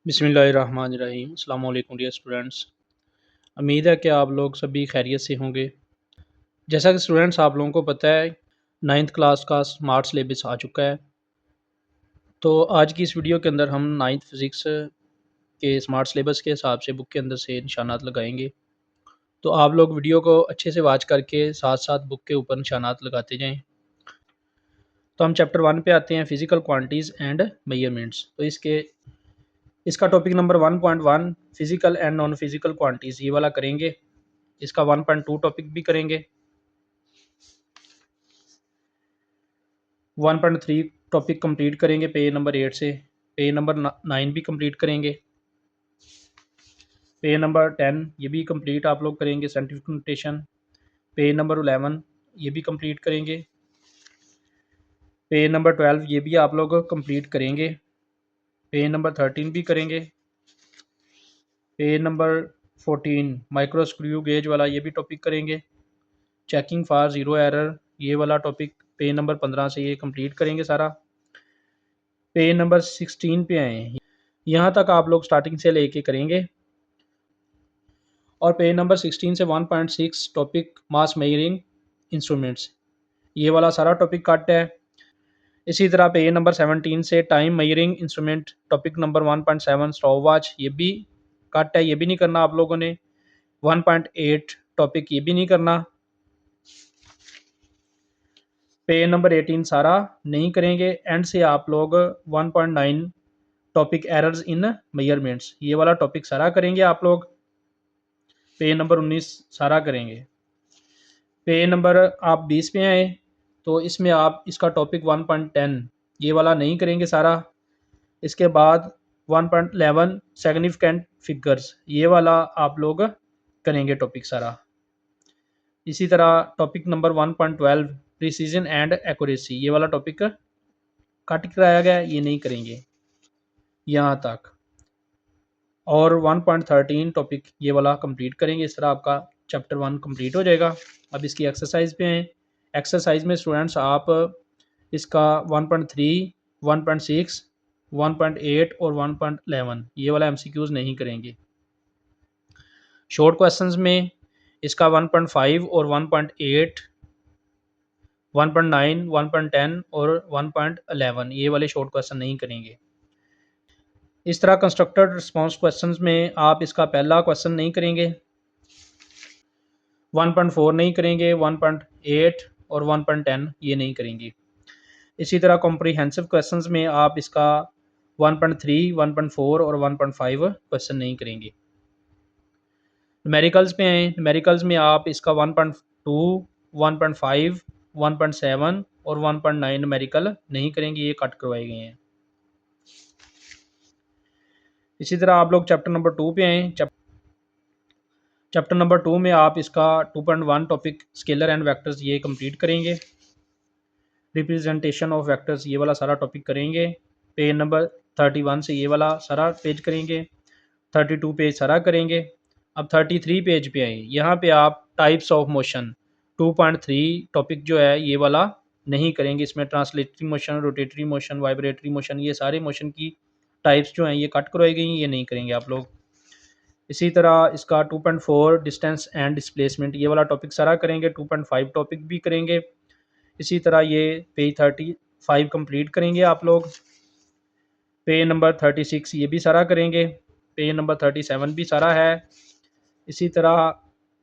बिस्मिल्लाहिर्रहमानिर्रहीम। अस्सलाम वालेकुम डियर स्टूडेंट्स। उम्मीद है कि आप लोग सभी खैरियत से होंगे। जैसा कि स्टूडेंट्स आप लोगों को पता है, नाइन्थ क्लास का स्मार्ट सिलेबस आ चुका है। तो आज की इस वीडियो के अंदर हम नाइन्थ फिज़िक्स के स्मार्ट सिलेबस के हिसाब से बुक के अंदर से निशानात लगाएंगे। तो आप लोग वीडियो को अच्छे से वॉच करके साथ साथ बुक के ऊपर निशानात लगाते जाएँ। तो हम चैप्टर 1 पे आते हैं, फ़िज़िकल क्वांटिटीज़ एंड मेजरमेंट्स। तो इसका topic number 1.1 physical and non physical quantities ये वाला करेंगे। इसका 1.2 टॉपिक भी करेंगे। 1.3 टॉपिक कंप्लीट करेंगे पेज नंबर 8 से। पेज नंबर 9 भी कंप्लीट करेंगे। पेज नंबर 10 ये भी कंप्लीट आप लोग करेंगे, साइंटिफिक नोटेशन। पेज नंबर 11 ये भी कंप्लीट करेंगे। पेज नंबर 12 ये भी आप लोग कंप्लीट करेंगे। पेज नंबर 13 भी करेंगे। Page number 14 micro screw gauge वाला ये भी टॉपिक करेंगे। चेकिंग फॉर ज़ीरो एरर ये वाला टॉपिक पेज नंबर 15 से ये कंप्लीट करेंगे सारा। पेज नंबर 16 पे आए, यहाँ तक आप लोग स्टार्टिंग से लेके करेंगे। और पेज नंबर 16 से 1.6 टॉपिक मास मेजरिंग इंस्ट्रूमेंट्स ये वाला सारा टॉपिक कट है। इसी तरह पेज नंबर 17 से time measuring instrument topic number 1.7 stop watch ये भी कट है, ये भी नहीं करना आप लोगों ने। 1.8 टॉपिक ये भी नहीं करना। पेज नंबर 18 सारा नहीं करेंगे। एंड से आप लोग 1.9 टॉपिक एरर्स इन मेजरमेंट्स ये वाला टॉपिक सारा करेंगे आप लोग। पेज नंबर 19 सारा करेंगे। पेज नंबर आप 20 पे आए तो इसमें आप इसका टॉपिक 1.10 ये वाला नहीं करेंगे सारा। इसके बाद 1.11 सिग्निफिकेंट फिगर्स ये वाला आप लोग करेंगे टॉपिक सारा। इसी तरह topic number 1.12 precision and accuracy ये वाला टॉपिक कट कराया गया, ये नहीं करेंगे यहाँ तक। और 1.13 टॉपिक ये वाला कंप्लीट करेंगे। इस तरह आपका चैप्टर 1 कंप्लीट हो जाएगा। अब इसकी एक्सरसाइज पे हैं। एक्सरसाइज में स्टूडेंट्स आप इसका 1.3, 1.6, 1.8 और 1.11 ये वाला एमसीक्यूज नहीं करेंगे। शॉर्ट क्वेश्चंस में इसका 1.5 और 1.8, 1.9, 1.10 और 1.11 ये वाले शॉर्ट क्वेश्चन नहीं करेंगे। इस तरह कंस्ट्रक्टेड रिस्पांस क्वेश्चंस में आप इसका पहला क्वेश्चन नहीं करेंगे, 1.4 नहीं करेंगे, 1.8 और 1.10 ये नहीं करेंगे। इसी तरह कॉम्प्रिहेंसिव क्वेश्चंस में आप इसका 1.3, 1.4 और 1.5 क्वेश्चन नहीं करेंगे। न्यूमेरिकल्स पे हैं। न्यूमेरिकल्स में आप इसका 1.2, 1.5, 1.7 और 1.9 न्यूमेरिकल नहीं करेंगे, ये कट करवाए गए हैं। इसी तरह आप लोग चैप्टर नंबर 2 पे आए। चैप्टर नंबर 2 में आप इसका 2.1 टॉपिक स्केलर एंड वेक्टर्स ये कंप्लीट करेंगे। रिप्रेजेंटेशन ऑफ वेक्टर्स ये वाला सारा टॉपिक करेंगे। पेज नंबर 31 से ये वाला सारा पेज करेंगे। 32 पेज सारा करेंगे। अब 33 पेज पे आए, यहाँ पे आप टाइप्स ऑफ मोशन 2.3 टॉपिक जो है ये वाला नहीं करेंगे। इसमें translatory motion, rotatory motion, vibratory motion ये सारे मोशन की टाइप्स जो हैं ये कट करवाई गई हैं, ये नहीं करेंगे आप लोग। इसी तरह इसका 2.4 डिस्टेंस एंड डिस्प्लेसमेंट ये वाला टॉपिक सारा करेंगे। 2.5 टॉपिक भी करेंगे। इसी तरह ये पेज 35 कंप्लीट करेंगे आप लोग। पेज नंबर 36 ये भी सारा करेंगे। पेज नंबर 37 भी सारा है। इसी तरह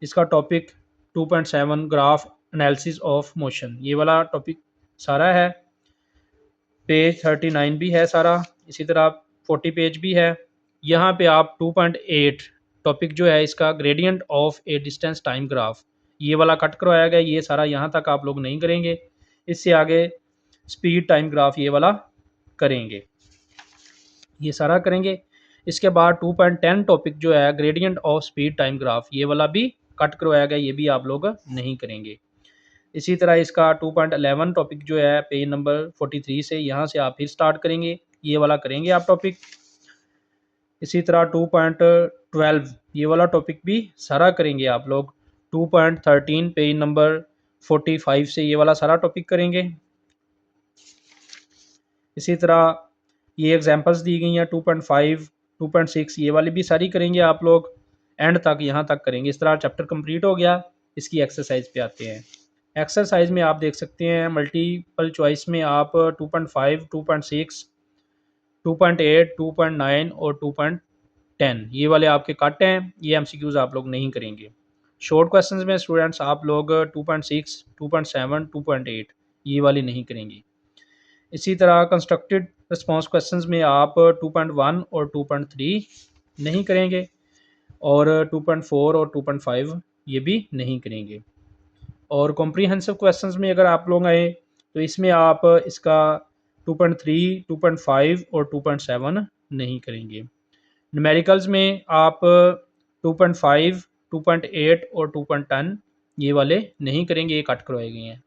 इसका topic 2.7 graph analysis of motion ये वाला टॉपिक सारा है। पेज 39 भी है सारा। इसी तरह 40 पेज भी है। यहाँ पे आप 2.8 टॉपिक जो है इसका gradient of A distance time graph ये वाला कट करवाया गया, ये सारा यहाँ तक आप लोग नहीं करेंगे। इससे आगे स्पीड टाइम ग्राफ ये वाला करेंगे, ये सारा करेंगे। इसके बाद 2.10 टॉपिक जो है gradient of speed time graph ये वाला भी कट करवाया गया, ये भी आप लोग नहीं करेंगे। इसी तरह इसका 2.11 टॉपिक जो है पेज नंबर 43 से यहाँ से आप फिर स्टार्ट करेंगे, ये वाला करेंगे आप टॉपिक। इसी तरह 2.12 ये वाला टॉपिक भी सारा करेंगे आप लोग। 2.13 पेज नंबर 45 से ये वाला सारा टॉपिक करेंगे। इसी तरह ये एग्जांपल्स दी गई हैं 2.5 2.6 ये वाली भी सारी करेंगे आप लोग, एंड तक यहाँ तक करेंगे। इस तरह चैप्टर कंप्लीट हो गया। इसकी एक्सरसाइज पे आते हैं। एक्सरसाइज में आप देख सकते हैं मल्टीपल चॉइस में आप 2.5, 2.6, 2.8, 2.9 और 2.10 ये वाले आपके कट हैं। ये एमसीक्यूज आप लोग नहीं करेंगे। शॉर्ट क्वेश्चंस में स्टूडेंट्स आप लोग 2.6, 2.7, 2.8 ये वाली नहीं करेंगे। इसी तरह कंस्ट्रक्टेड रिस्पांस क्वेश्चंस में आप 2.1 और 2.3 नहीं करेंगे, और 2.4 और 2.5 ये भी नहीं करेंगे। और कॉम्प्रीहेंसिव क्वेश्चंस में अगर आप लोग आए तो इसमें आप इसका 2.3, 2.5 और 2.7 नहीं करेंगे। न्यूमेरिकल्स में आप 2.5, 2.8 और 2.10 ये वाले नहीं करेंगे, ये कट करवाए गए हैं।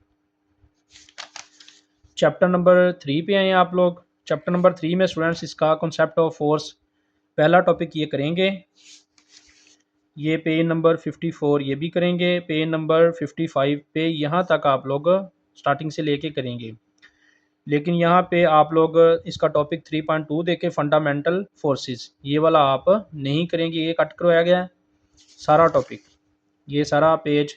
चैप्टर नंबर 3 पे आए आप लोग। चैप्टर नंबर 3 में स्टूडेंट्स इसका कॉन्सेप्ट ऑफ फोर्स पहला टॉपिक ये करेंगे। ये पेज नंबर 54 ये भी करेंगे। पेज नंबर 55 पे यहाँ तक आप लोग स्टार्टिंग से लेके करेंगे। लेकिन यहाँ पे आप लोग इसका टॉपिक 3.2 देके फंडामेंटल फोर्सेस ये वाला आप नहीं करेंगे, ये कट करवाया गया है सारा टॉपिक। ये सारा पेज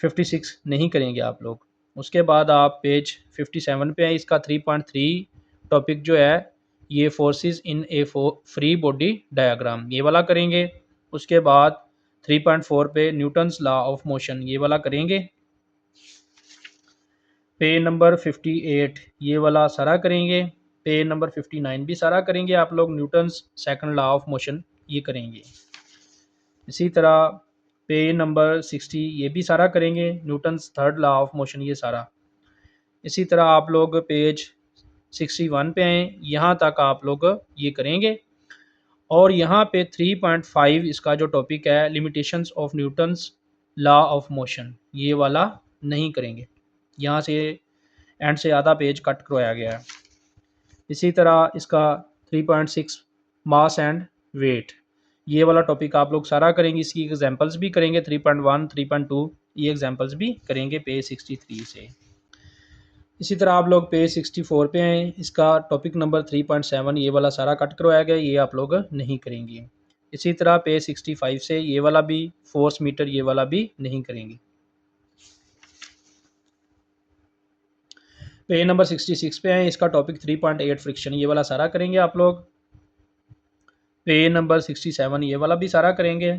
56 नहीं करेंगे आप लोग। उसके बाद आप पेज 57 पे हैं। इसका 3.3 टॉपिक जो है ये forces in A free body diagram ये वाला करेंगे। उसके बाद 3.4 पे न्यूटन्स लॉ ऑफ मोशन ये वाला करेंगे। पेज नंबर 58 ये वाला सारा करेंगे। पेज नंबर 59 भी सारा करेंगे आप लोग। Newton's second law of motion ये करेंगे। इसी तरह पेज नंबर 60 ये भी सारा करेंगे। Newton's third law of motion ये सारा। इसी तरह आप लोग पेज 61 पे आए, यहाँ तक आप लोग ये करेंगे। और यहाँ पे 3.5 इसका जो टॉपिक है limitations of Newton's law of motion ये वाला नहीं करेंगे। यहाँ से एंड से आधा पेज कट करवाया गया है। इसी तरह इसका 3.6 मास एंड वेट ये वाला टॉपिक आप लोग सारा करेंगे। इसकी एग्जांपल्स भी करेंगे। 3.1, 3.2 ये एग्जांपल्स भी करेंगे पेज 63 से। इसी तरह आप लोग पेज 64 पे हैं। इसका टॉपिक नंबर 3.7 ये वाला सारा कट करवाया गया, ये आप लोग नहीं करेंगे। इसी तरह पेज 65 से ये वाला भी फोर्स मीटर ये वाला भी नहीं करेंगे। पेज नंबर 66 पे हैं। इसका टॉपिक 3.8 फ्रिक्शन ये वाला सारा करेंगे आप लोग। पेज नंबर 67 ये वाला भी सारा करेंगे।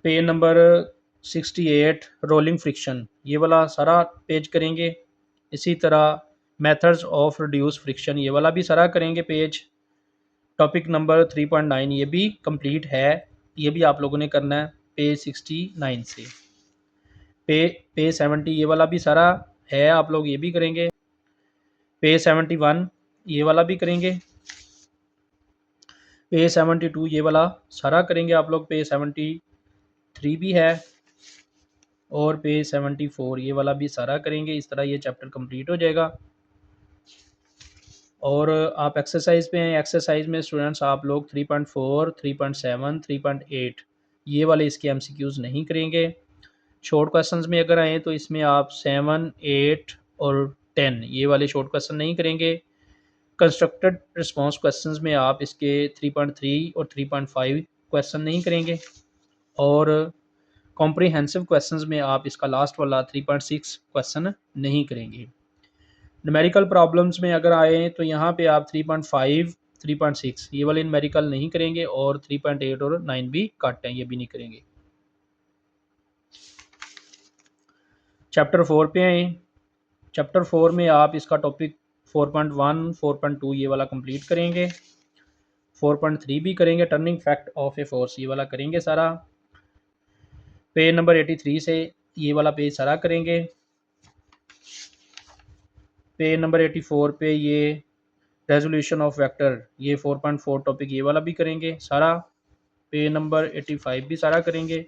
पेज नंबर 68 रोलिंग फ्रिक्शन ये वाला सारा पेज करेंगे। इसी तरह मेथड्स ऑफ रिड्यूस फ्रिक्शन ये वाला भी सारा करेंगे पेज। टॉपिक नंबर 3.9 ये भी कंप्लीट है, ये भी आप लोगों ने करना है पेज 69 से। पेज 70 ये वाला भी सारा है, आप लोग ये भी करेंगे। पेज 71 ये वाला भी करेंगे। पेज 72 ये वाला सारा करेंगे आप लोग। पेज 73 भी है और पेज 74 ये वाला भी सारा करेंगे। इस तरह ये चैप्टर कंप्लीट हो जाएगा। और आप एक्सरसाइज पे हैं। एक्सरसाइज में स्टूडेंट्स आप लोग 3.4, 3.7, 3.8 ये वाले इसके एमसीक्यूज नहीं करेंगे। शॉर्ट क्वेश्चंस में अगर आए तो इसमें आप 7, 8 और 10 ये वाले शॉर्ट क्वेश्चन नहीं करेंगे। कंस्ट्रक्टेड रिस्पांस क्वेश्चंस में आप इसके 3.3 और 3.5 क्वेश्चन नहीं करेंगे। और कॉम्प्रीहेंसिव क्वेश्चंस में आप इसका लास्ट वाला 3.6 क्वेश्चन नहीं करेंगे। न्यूमेरिकल प्रॉब्लम्स में अगर आए तो यहाँ पे आप 3.5, 3.6 ये वाले न्यूमेरिकल नहीं करेंगे, और 3.8 और 9 भी कट हैं, ये भी नहीं करेंगे। चैप्टर 4 पे आए। चैप्टर 4 में आप इसका टॉपिक 4.1, 4.2 ये वाला कंप्लीट करेंगे। 4.3 भी करेंगे। Turning fact of a force ये वाला करेंगे सारा। पेज नंबर 83 से ये वाला पेज सारा करेंगे। पेज नंबर 84 पे ये रेजोल्यूशन ऑफ वेक्टर ये 4.4 टॉपिक ये वाला भी करेंगे सारा। पेज नंबर 85 भी सारा करेंगे।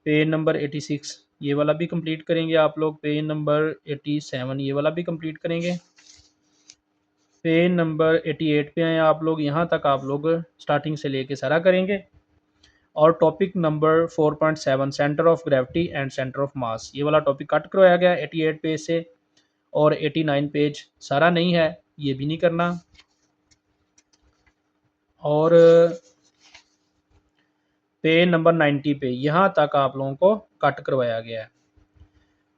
पेज नंबर 86 ये वाला भी कंप्लीट करेंगे आप लोग। पेज नंबर 87 ये वाला भी कंप्लीट करेंगे। पेज नंबर 88 पे आए आप लोग, यहाँ तक आप लोग स्टार्टिंग से लेके सारा करेंगे। और topic number 4.7 centre of gravity and centre of mass ये वाला टॉपिक कट करवाया गया 88 पेज से। और 89 पेज सारा नहीं है, ये भी नहीं करना। और पेज नंबर 90 पे यहाँ तक आप लोगों को कट करवाया गया है।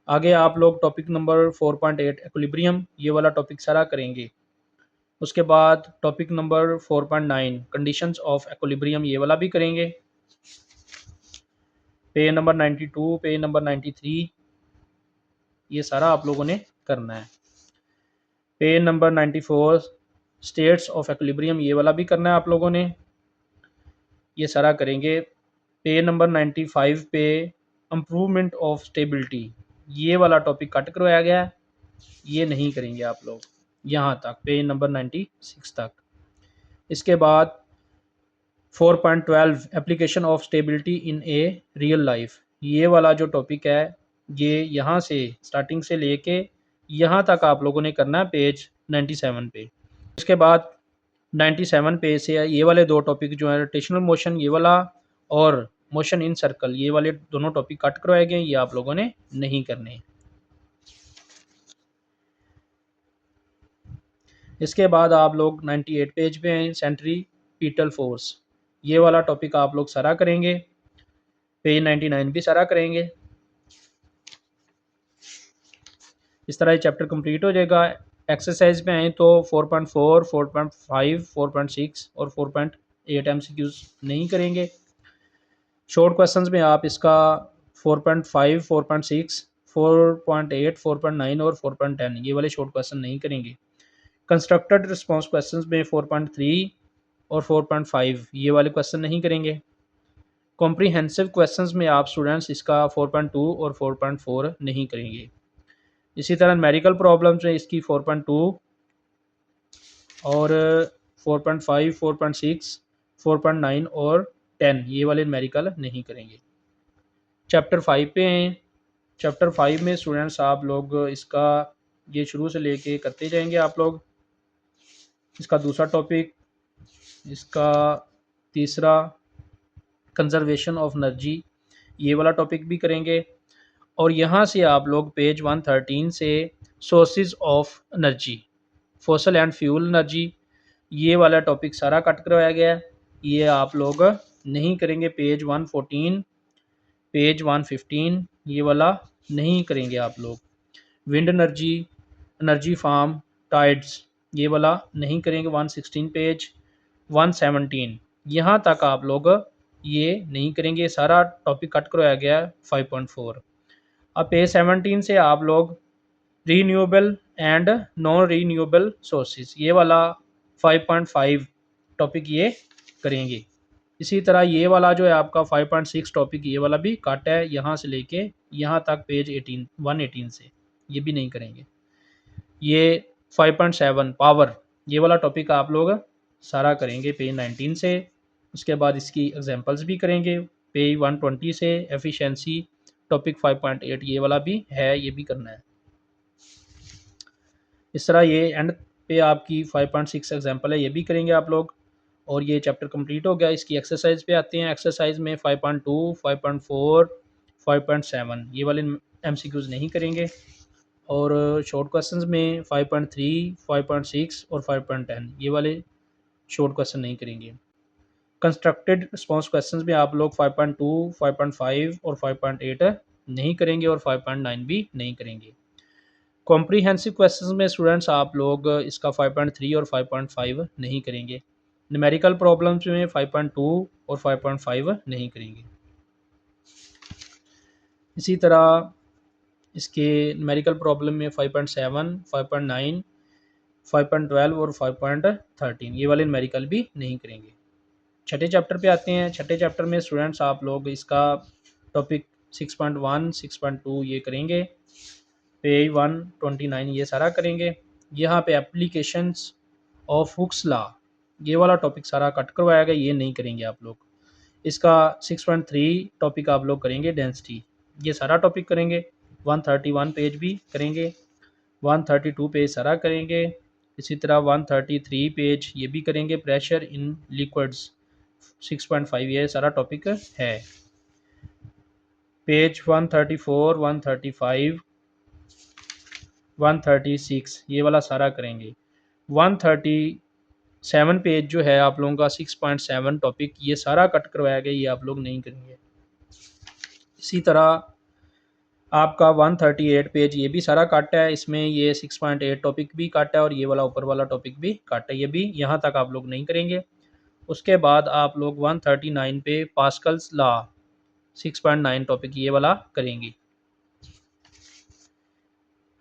आगे आप लोग टॉपिक नंबर 4.8 एक्विलिब्रियम ये वाला टॉपिक सारा करेंगे। उसके बाद topic number 4.9 conditions of equilibrium ये वाला भी करेंगे। पेज नंबर 92, पेज नंबर 93 ये सारा आप लोगों ने करना है। Page number 94 states of equilibrium ये वाला भी करना है आप लोगों ने, ये सारा करेंगे। पेज नंबर 95 पे इम्प्रूवमेंट ऑफ स्टेबिलिटी ये वाला टॉपिक कट करवाया गया है, ये नहीं करेंगे आप लोग यहाँ तक, पेज नंबर 96 तक। इसके बाद 4.12 application of stability in a real life ये वाला जो टॉपिक है ये यहाँ से स्टार्टिंग से लेके यहाँ तक आप लोगों ने करना है पेज 97 पे। उसके बाद 97 पेज से ये वाले दो टॉपिक जो है रोटेशनल मोशन ये वाला और मोशन इन सर्कल ये वाले दोनों टॉपिक कट करवाए गए, ये आप लोगों ने नहीं करने। इसके बाद आप लोग 98 पेज पे हैं सेंट्रीपिटल फोर्स ये वाला टॉपिक आप लोग सारा करेंगे। पेज 99 भी सारा करेंगे। इस तरह ये चैप्टर कंप्लीट हो जाएगा। एक्सरसाइज पे आए तो 4.4, 4.5, 4.6 और 4.8 एमसीक्यूज नहीं करेंगे। शॉर्ट क्वेश्चंस में आप इसका 4.5, 4.6, 4.8, 4.9 और 4.10 ये वाले शॉर्ट क्वेश्चन नहीं करेंगे। कंस्ट्रक्टेड रिस्पांस क्वेश्चंस में 4.3 और 4.5 ये वाले क्वेश्चन नहीं करेंगे। कॉम्प्रिहेंसिव क्वेश्चंस में आप स्टूडेंट्स इसका 4.2 और 4.4 नहीं करेंगे। इसी तरह न्यूमेरिकल प्रॉब्लम्स में इसकी 4.2 और 4.5, 4.6, 4.9 और 10 ये वाले न्यूमेरिकल नहीं करेंगे। चैप्टर 5 पे हैं। चैप्टर 5 में स्टूडेंट्स आप लोग इसका ये शुरू से लेके करते जाएंगे आप लोग। इसका दूसरा टॉपिक, इसका तीसरा कंजर्वेशन ऑफ एनर्जी ये वाला टॉपिक भी करेंगे। और यहाँ से आप लोग पेज 113 से sources of energy fossil and fuel energy ये वाला टॉपिक सारा कट करवाया गया है, ये आप लोग नहीं करेंगे। पेज 114, पेज 115 ये वाला नहीं करेंगे आप लोग। Wind energy, energy farm, tides ये वाला नहीं करेंगे। 116 पेज 117 यहाँ तक आप लोग ये नहीं करेंगे, सारा टॉपिक कट करवाया गया है 5.4। अब पेज 17 से आप लोग renewable and non renewable sources ये वाला 5.5 टॉपिक ये करेंगे। इसी तरह ये वाला जो है आपका 5.6 टॉपिक ये वाला भी कट है, यहाँ से लेके यहाँ तक पेज 118 से ये भी नहीं करेंगे। ये 5.7 पावर ये वाला टॉपिक आप लोग सारा करेंगे पेज 19 से। उसके बाद इसकी एग्जांपल्स भी करेंगे पेज 120 से। एफिशिएंसी टॉपिक 5.8 ये वाला भी है, ये भी करना है। इस तरह ये एंड पे आपकी 5.6 एग्जांपल है, ये भी करेंगे आप लोग। और ये चैप्टर कंप्लीट हो गया। इसकी एक्सरसाइज पे आते हैं। एक्सरसाइज में 5.2, 5.4, 5.7 ये वाले एमसीक्यूज नहीं करेंगे। और शॉर्ट क्वेश्चंस में 5.3, 5.6 और 5.10 ये वाले शॉर्ट क्वेश्चन नहीं करेंगे। कंस्ट्रक्टेड रिस्पांस क्वेश्चंस में आप लोग 5.2, 5.5 और 5.8 नहीं करेंगे और 5.9 भी नहीं करेंगे। कॉम्प्रिहेंसिव क्वेश्चंस में स्टूडेंट्स आप लोग इसका 5.3 और 5.5 नहीं करेंगे। न्यूमेरिकल प्रॉब्लम्स में 5.2 और 5.5 नहीं करेंगे। इसी तरह इसके न्यूमेरिकल प्रॉब्लम में 5.7, 5.9, 5.12 और 5.13 ये वाले न्यूमेरिकल भी नहीं करेंगे। छठे चैप्टर पे आते हैं। छठे चैप्टर में स्टूडेंट्स आप लोग इसका टॉपिक 6.1, 6.2 ये करेंगे। पेज 129 ये सारा करेंगे। यहाँ पे एप्लीकेशंस ऑफ हुक्स लॉ ये वाला टॉपिक सारा कट करवाया गया, ये नहीं करेंगे आप लोग। इसका 6.3 टॉपिक आप लोग करेंगे डेंसिटी, ये सारा टॉपिक करेंगे। 131 पेज भी करेंगे। 132 पेज सारा करेंगे। इसी तरह 133 पेज ये भी करेंगे। प्रेशर इन लिक्विड्स 6.5 ये सारा टॉपिक है। पेज 134, 135, 136 ये वाला सारा करेंगे। 138 7 पेज जो है आप लोगों का 6.7 टॉपिक ये सारा कट करवाया गया, ये आप लोग नहीं करेंगे। इसी तरह आपका 138 पेज ये भी सारा कट है, इसमें ये 6.8 टॉपिक भी कट है और ये वाला ऊपर वाला टॉपिक भी कट है, ये भी यहाँ तक आप लोग नहीं करेंगे। उसके बाद आप लोग 139 पे पास्कल्स लॉ 6.9 टॉपिक ये वाला करेंगे।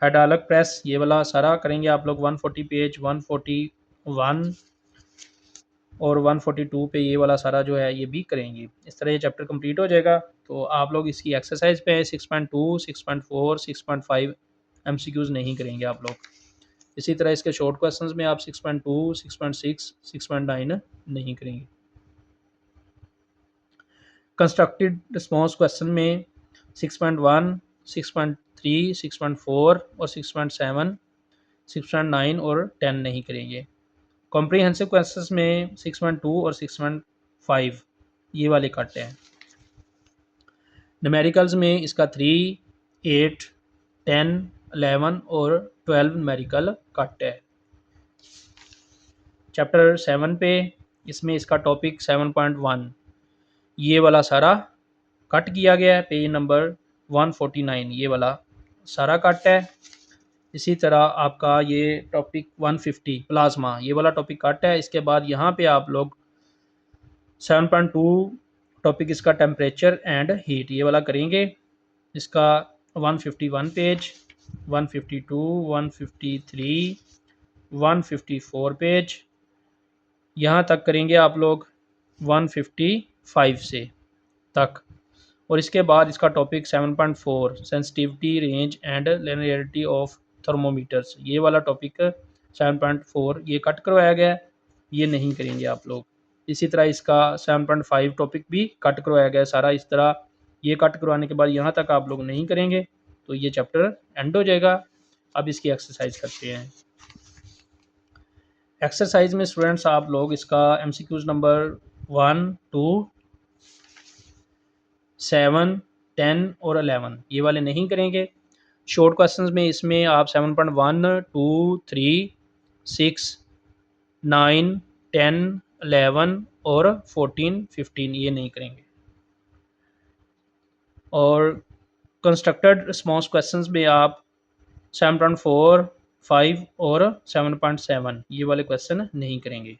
हाइड्रोलिक प्रेस ये वाला सारा करेंगे आप लोग। 140 पेज 141 और 142 पे ये वाला सारा जो है ये भी करेंगे। इस तरह ये चैप्टर कंप्लीट हो जाएगा। तो आप लोग इसकी एक्सरसाइज पे 6.2, 6.4, 6.5 एमसीक्यूज नहीं करेंगे आप लोग। इसी तरह इसके शॉर्ट क्वेश्चंस में आप 6.2, 6.6, 6.9 नहीं करेंगे। कंस्ट्रक्टेड रिस्पॉन्स क्वेश्चन में 6.1, 6.3, 6.4 और 6.7, 6.9 और 10 नहीं करेंगे। कॉम्प्रीहेंसिव क्वेश्चंस में 6.2 और 6.5 ये वाले कट हैं। न्यूमेरिकल्स में इसका 3, 8, 10, 11 और 12 न्यूमेरिकल कट है। चैप्टर 7 पे इसमें इसका टॉपिक 7.1 ये वाला सारा कट किया गया है। पेज नंबर 149 ये वाला सारा कट है। इसी तरह आपका ये टॉपिक 150 प्लाज्मा ये वाला टॉपिक कट है। इसके बाद यहाँ पे आप लोग 7.2 टॉपिक इसका टेम्परेचर एंड हीट ये वाला करेंगे। इसका 151 पेज, 152, 153, 154 पेज यहाँ तक करेंगे आप लोग 155 से तक। और इसके बाद इसका topic 7.4 sensitivity range and linearity of thermometers ये वाला टॉपिक 7.4 ये कट करवाया गया है, ये नहीं करेंगे आप लोग। इसी तरह इसका 7.5 टॉपिक भी कट करवाया गया है सारा। इस तरह ये कट करवाने के बाद यहाँ तक आप लोग नहीं करेंगे तो ये चैप्टर एंड हो जाएगा। अब इसकी एक्सरसाइज करते हैं। एक्सरसाइज में स्टूडेंट्स आप लोग इसका एमसीक्यूज नंबर 1, 2, 7, 10 और 11 ये वाले नहीं करेंगे। शॉर्ट क्वेश्चंस में इसमें आप 7.1, 2, 3, 6, 9, 10, 11 और 14, 15 ये नहीं करेंगे। और कंस्ट्रक्टेड रिस्पॉन्स क्वेश्चंस में आप 7.4, 5 और 7.7 ये वाले क्वेश्चन नहीं करेंगे।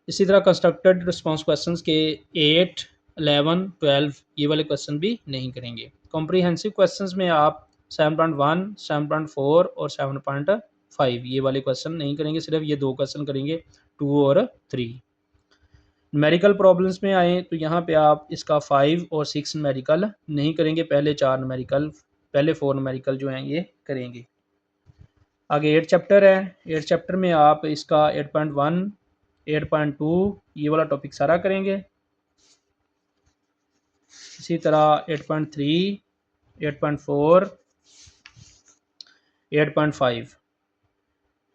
इसी तरह कंस्ट्रक्टेड रिस्पॉन्स क्वेश्चंस के 8, 11, 12 ये वाले क्वेश्चन भी नहीं करेंगे। कॉम्प्रीहेंसिव क्वेश्चंस में आप 7.1, 7.4 और 7.5 ये वाले क्वेश्चन नहीं करेंगे, सिर्फ ये दो क्वेश्चन करेंगे 2 और 3। न्यूमेरिकल प्रॉब्लम्स में आए तो यहाँ पे आप इसका 5 और 6 न्यूमेरिकल नहीं करेंगे, पहले 4 न्यूमेरिकल, पहले 4 न्यूमेरिकल जो हैं ये करेंगे। आगे 8 चैप्टर है। 8 चैप्टर में आप इसका 8.1, 8.2 ये वाला टॉपिक सारा करेंगे। इसी तरह 8.3, 8.4, 8.5,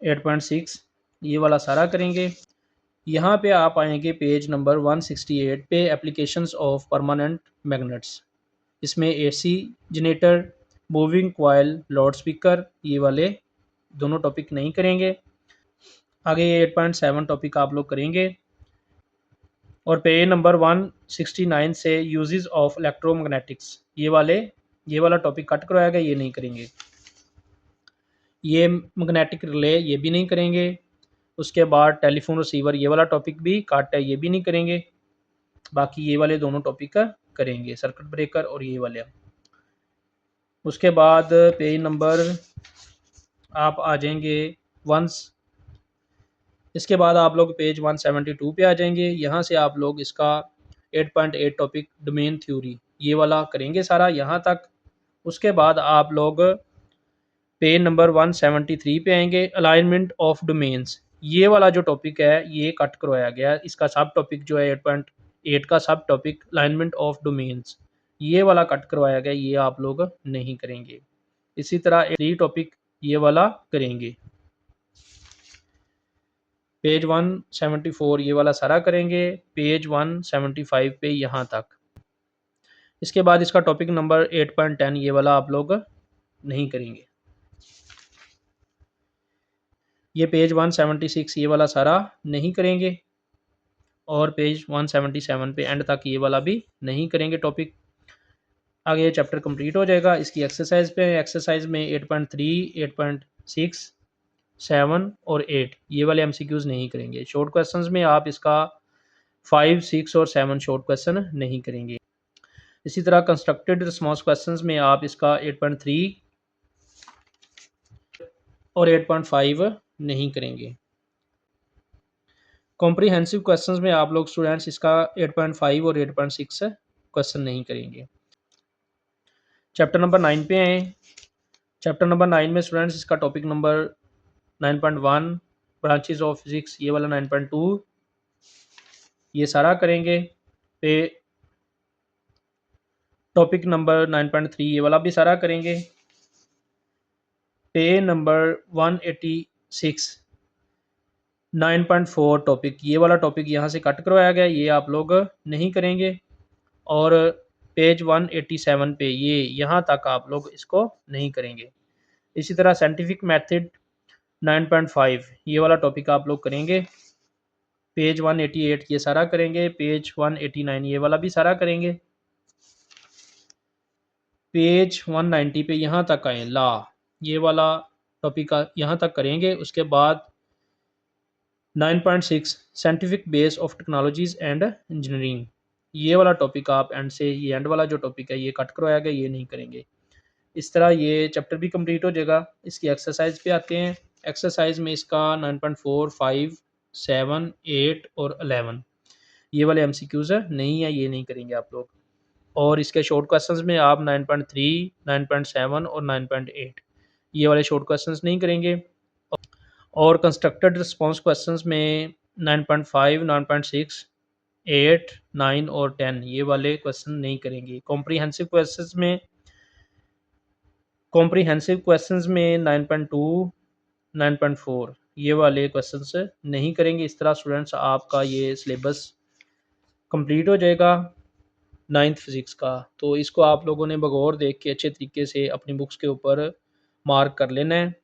8.6 ये वाला सारा करेंगे। यहाँ पे आप आएंगे पेज नंबर 168 पे एप्लीकेशंस ऑफ परमानेंट मैग्नेट्स। इसमें AC generator, moving coil, loud speaker ये वाले दोनों टॉपिक नहीं करेंगे। आगे 8.7 टॉपिक आप लोग करेंगे। और पेज नंबर 169 से यूजेस ऑफ इलेक्ट्रोमैग्नेटिक्स ये वाला टॉपिक कट करवाया गया, ये नहीं करेंगे। ये मैग्नेटिक रिले ये भी नहीं करेंगे। उसके बाद टेलीफोन रिसीवर ये वाला टॉपिक भी कट है, ये भी नहीं करेंगे। बाकी ये वाले दोनों टॉपिक करेंगे, सर्किट ब्रेकर और ये वाले। उसके बाद पेज नंबर आप आ जाएंगे वंस इसके बाद आप लोग पेज 172 पे आ जाएंगे। यहाँ से आप लोग इसका 8.8 टॉपिक डोमेन थ्योरी ये वाला करेंगे सारा यहाँ तक। उसके बाद आप लोग पेज नंबर 173 पे आएंगे, अलाइनमेंट ऑफ डोमेन्स ये वाला जो टॉपिक है ये कट करवाया गया। इसका सब टॉपिक जो है 8.8 का सब टॉपिक अलाइनमेंट ऑफ डोमेन्स ये वाला कट करवाया गया, ये आप लोग नहीं करेंगे। इसी तरह 3 टॉपिक ये वाला करेंगे। पेज 174 ये वाला सारा करेंगे, पेज 175 पे यहाँ तक। इसके बाद इसका टॉपिक नंबर 8.10 ये वाला आप लोग नहीं करेंगे। ये पेज 176 ये वाला सारा नहीं करेंगे, और पेज 177 पे एंड तक ये वाला भी नहीं करेंगे टॉपिक। आगे ये चैप्टर कंप्लीट हो जाएगा। इसकी एक्सरसाइज पे, एक्सरसाइज में 8.3, 8.6, 7 और 8 ये वाले एमसीक्यूज नहीं करेंगे। शॉर्ट क्वेश्चंस में आप इसका 5, 6 और 7 शॉर्ट क्वेश्चन नहीं करेंगे। इसी तरह कंस्ट्रक्टेड रिस्पॉन्स क्वेश्चंस में आप इसका 8.3 और 8.5 नहीं करेंगे। कॉम्प्रिहेंसिव क्वेश्चंस में आप लोग स्टूडेंट्स इसका 8.5 और 8.6 क्वेश्चन नहीं करेंगे। चैप्टर नंबर 9 पे आए। चैप्टर नंबर 9 में स्टूडेंट्स इसका topic number 9.1 branches of physics ये वाला 9.2 ये सारा करेंगे। पे टॉपिक नंबर 9.3 ये वाला भी सारा करेंगे। पे नंबर 186 9.4 टॉपिक ये वाला टॉपिक यहाँ से कट करवाया गया, ये आप लोग नहीं करेंगे। और पेज 187 पे ये यहाँ तक आप लोग इसको नहीं करेंगे। इसी तरह साइंटिफिक मेथड 9.5 ये वाला टॉपिक आप लोग करेंगे। पेज 188 ये सारा करेंगे। पेज 189 ये वाला भी सारा करेंगे। पेज 190 पे यहाँ तक आए, ला ये वाला टॉपिक यहाँ तक करेंगे। उसके बाद 9.6 scientific base of technologies and engineering ये वाला टॉपिक आप एंड से, ये एंड वाला जो टॉपिक है ये कट करवाया गया, ये नहीं करेंगे। इस तरह ये चैप्टर भी कंप्लीट हो जाएगा। इसकी एक्सरसाइज पे आते हैं। एक्सरसाइज में इसका 9.4, 5, 7, 8 और 11 ये वाले एमसीक्यूज नहीं है, ये नहीं करेंगे आप लोग। और इसके शॉर्ट क्वेश्चंस में आप 9.3, 9.7 और 9.8 ये वाले शॉर्ट क्वेश्चंस नहीं करेंगे। और कंस्ट्रक्टेड रिस्पॉन्स क्वेश्चंस में 9.5, 9.6, 8, 9 और 10 ये वाले क्वेश्चन नहीं करेंगे। कॉम्प्रीहेंसिव क्वेश्चंस में 9.2, 9.4 ये वाले क्वेश्चंस नहीं करेंगे। इस तरह स्टूडेंट्स आपका ये सिलेबस कंप्लीट हो जाएगा 9th फिज़िक्स का। तो इसको आप लोगों ने बगौर देख के अच्छे तरीके से अपनी बुक्स के ऊपर मार्क कर लेना है।